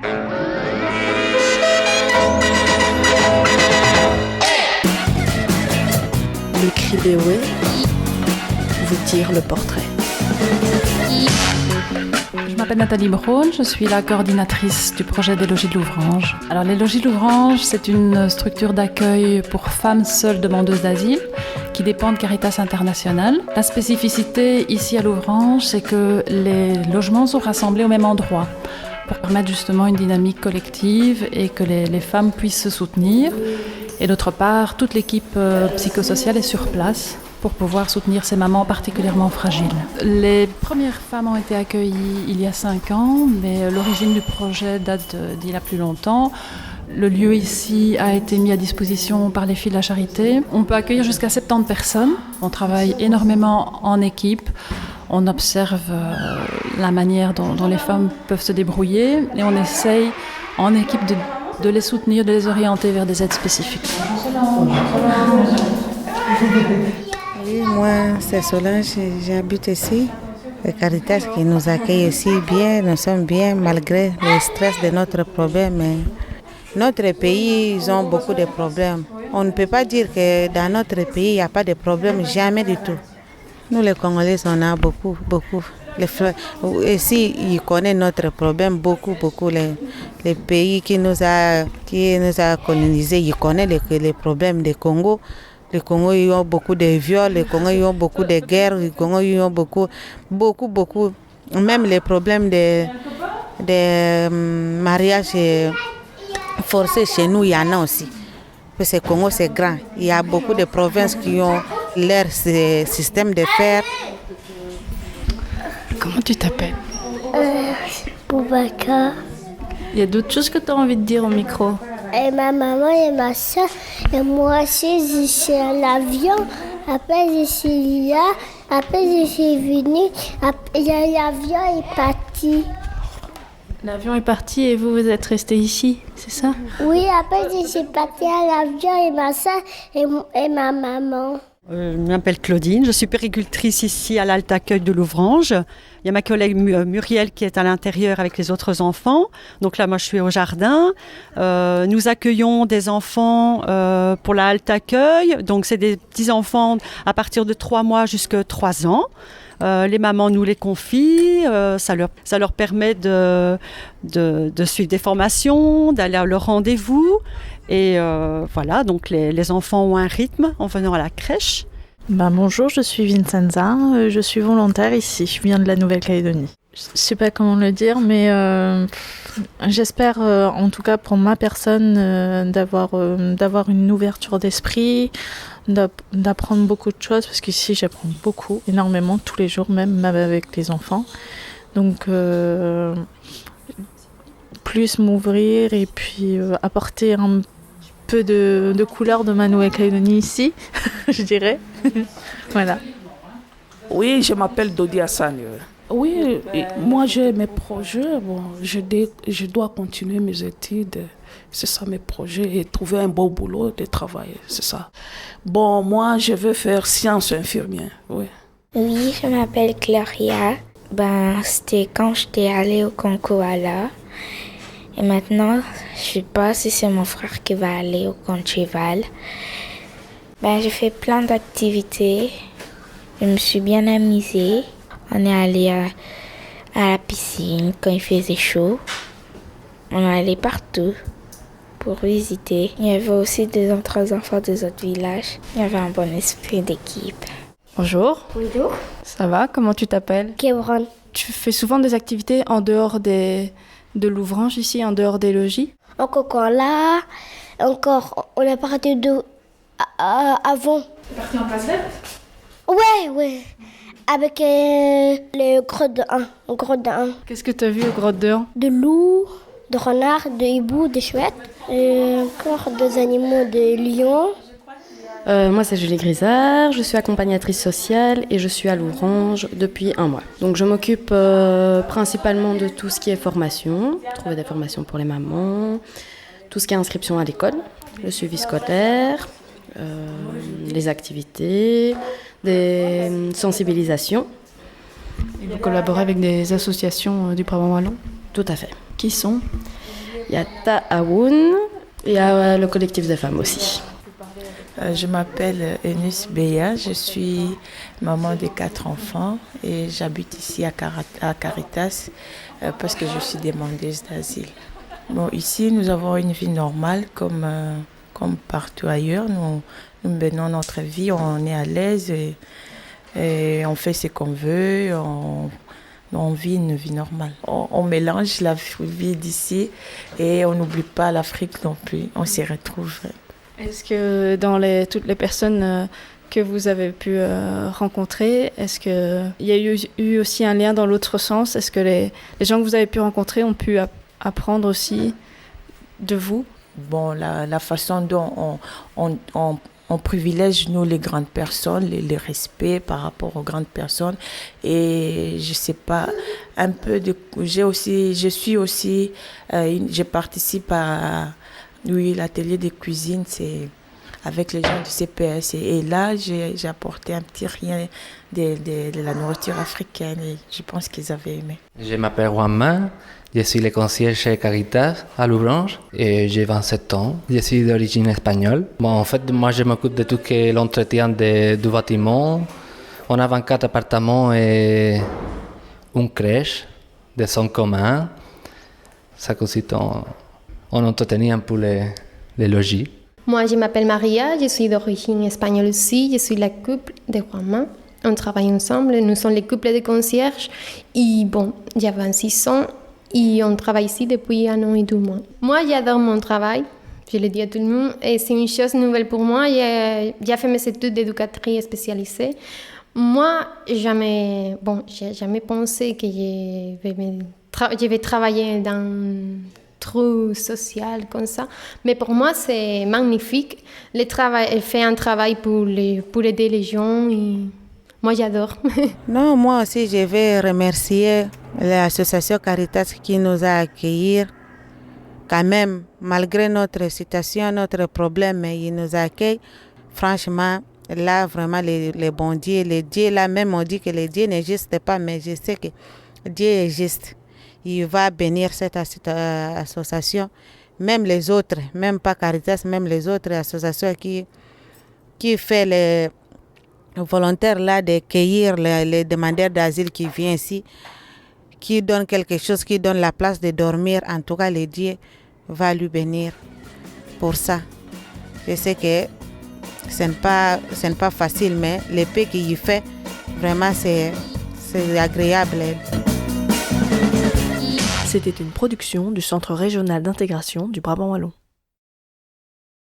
Le cri Béoué vous tire le portrait. Je m'appelle Nathalie Braun, je suis la coordinatrice du projet des Logis de Louvrange. Alors les Logis de Louvrange, c'est une structure d'accueil pour femmes seules demandeuses d'asile qui dépend de Caritas International. La spécificité ici à Louvrange, c'est que les logements sont rassemblés au même endroit pour permettre justement une dynamique collective et que les femmes puissent se soutenir. Et d'autre part, toute l'équipe psychosociale est sur place pour pouvoir soutenir ces mamans particulièrement fragiles. Les premières femmes ont été accueillies il y a 5 ans, mais l'origine du projet date d'il y a plus longtemps. Le lieu ici a été mis à disposition par les filles de la charité. On peut accueillir jusqu'à 70 personnes. On travaille énormément en équipe. On observe la manière dont les femmes peuvent se débrouiller et on essaye en équipe de les soutenir, de les orienter vers des aides spécifiques. Oui, moi, c'est Solange, j'habite ici. Le Caritas qui nous accueille ici bien, nous sommes bien malgré le stress de notre problème. Mais notre pays, ils ont beaucoup de problèmes. On ne peut pas dire que dans notre pays, il n'y a pas de problème, jamais du tout. Nous, les Congolais, on a beaucoup. Ici, ils connaissent notre problème beaucoup. Les pays qui nous a colonisés, ils connaissent les problèmes du Congo. Les Congo, ils ont beaucoup de viols, les Congo, ils ont beaucoup de guerres, les Congo, ils ont beaucoup. Même les problèmes de mariage forcé chez nous, il y en a aussi. Parce que le Congo, c'est grand. Il y a beaucoup de provinces qui ont leur système de fer. Comment tu t'appelles? Boubacar. Il y a d'autres choses que tu as envie de dire au micro? Et ma maman et ma soeur, et moi aussi, je suis à l'avion. Après, je suis là. Après, je suis venue. L'avion est parti. L'avion est parti et vous êtes restés ici, c'est ça? Oui, après, je suis partie à l'avion et ma soeur et ma maman. Je m'appelle Claudine, je suis puéricultrice ici à l'Halte Accueil de Louvrange. Il y a ma collègue Muriel qui est à l'intérieur avec les autres enfants. Donc là, moi, je suis au jardin. Nous accueillons des enfants pour la Halte Accueil. Donc, c'est des petits-enfants à partir de 3 mois jusqu'à 3 ans. Les mamans nous les confient. Ça leur permet de suivre des formations, d'aller à leur rendez-vous. Et voilà, donc les enfants ont un rythme en venant à la crèche. Bonjour, je suis Vincenza, je suis volontaire ici, je viens de la Nouvelle-Calédonie. Je ne sais pas comment le dire, mais j'espère, en tout cas pour ma personne, d'avoir une ouverture d'esprit, d'apprendre beaucoup de choses, parce qu'ici j'apprends beaucoup, énormément, tous les jours, même avec les enfants. Donc plus m'ouvrir et puis apporter un peu de couleur de ma Nouvelle-Calédonie ici, je dirais. Voilà. Oui, je m'appelle Dodi Hassan. Oui, moi j'ai mes projets. Bon, je dois continuer mes études. C'est ça mes projets et trouver un beau boulot de travail, c'est ça. Bon, moi je veux faire sciences infirmières. Oui. Oui, je m'appelle Claria. C'était quand j'étais allée au concours là. Et maintenant, je ne sais pas si c'est mon frère qui va aller au camp de cheval. Je fais plein d'activités. Je me suis bien amusée. On est allé à la piscine quand il faisait chaud. On est allé partout pour visiter. Il y avait aussi des autres enfants des autres villages. Il y avait un bon esprit d'équipe. Bonjour. Bonjour. Ça va? Comment tu t'appelles? Kebron. Tu fais souvent des activités en dehors de Louvrange ici, en dehors des logis? Encore quand là, on est parti avant. Tu es parti en classe verte? Ouais. Avec le grotte de 1. Qu'est-ce que tu as vu au grotte de 1? De loups, de renards, de hiboux, de chouettes. Encore des animaux, de lions. Moi, c'est Julie Grisard, je suis accompagnatrice sociale et je suis à Louvrange depuis 1 mois. Donc, je m'occupe principalement de tout ce qui est formation, trouver des formations pour les mamans, tout ce qui est inscription à l'école, le suivi scolaire, les activités, des sensibilisations. Et vous collaborez avec des associations du Brabant Wallon? Tout à fait. Qui sont? Il y a Ta'aoun, il y a le collectif des femmes aussi. Je m'appelle Eunice Beya, je suis maman de 4 enfants et j'habite ici à Caritas parce que je suis demandeuse d'asile. Bon, ici, nous avons une vie normale comme partout ailleurs. Nous menons notre vie, on est à l'aise et on fait ce qu'on veut, on vit une vie normale. On mélange la vie d'ici et on n'oublie pas l'Afrique non plus, on s'y retrouve. Est-ce que dans toutes les personnes que vous avez pu rencontrer, est-ce qu'il y a eu aussi un lien dans l'autre sens? Est-ce que les gens que vous avez pu rencontrer ont pu apprendre aussi de vous? Bon, la façon dont on privilège, nous, les grandes personnes, les respects par rapport aux grandes personnes. Et je sais pas, un peu de... Je participe à... Oui, l'atelier de cuisine, c'est avec les gens du CPS. Et là, j'ai apporté un petit rien de la nourriture africaine et je pense qu'ils avaient aimé. Je m'appelle Juanma, je suis le concierge chez Caritas à Louvrange et j'ai 27 ans. Je suis d'origine espagnole. Bon, en fait, moi, je m'occupe de tout ce qui est l'entretien du bâtiment. On a 24 appartements et une crèche, des zones communes. Ça consiste en entretien pour les logis. Moi, je m'appelle Maria, je suis d'origine espagnole aussi, je suis la couple de Juanma. On travaille ensemble, nous sommes les couples de concierges. Et bon, j'ai 26 ans et on travaille ici depuis 1 an et 2 mois. Moi, j'adore mon travail, je le dis à tout le monde, et c'est une chose nouvelle pour moi. J'ai fait mes études d'éducatrice spécialisée. Moi, j'ai jamais pensé que je vais travailler dans trop social comme ça, mais pour moi c'est magnifique. Elle fait un travail pour aider les gens et moi j'adore. Non, moi aussi je vais remercier l'association Caritas qui nous a accueillis quand même, malgré notre situation, notre problème, mais ils nous accueillent. Franchement, là vraiment les bons dieux, les dieux là même on dit que les dieux n'existent pas, mais je sais que Dieu existe. Il va bénir cette association, même les autres, même pas Caritas, même les autres associations qui fait les volontaires là d'accueillir les demandeurs d'asile qui viennent ici, qui donnent quelque chose, qui donnent la place de dormir. En tout cas, le Dieu va lui bénir pour ça. Je sais que ce n'est pas facile, mais le peu qu'il y fait, vraiment c'est agréable. C'était une production du Centre régional d'intégration du Brabant wallon.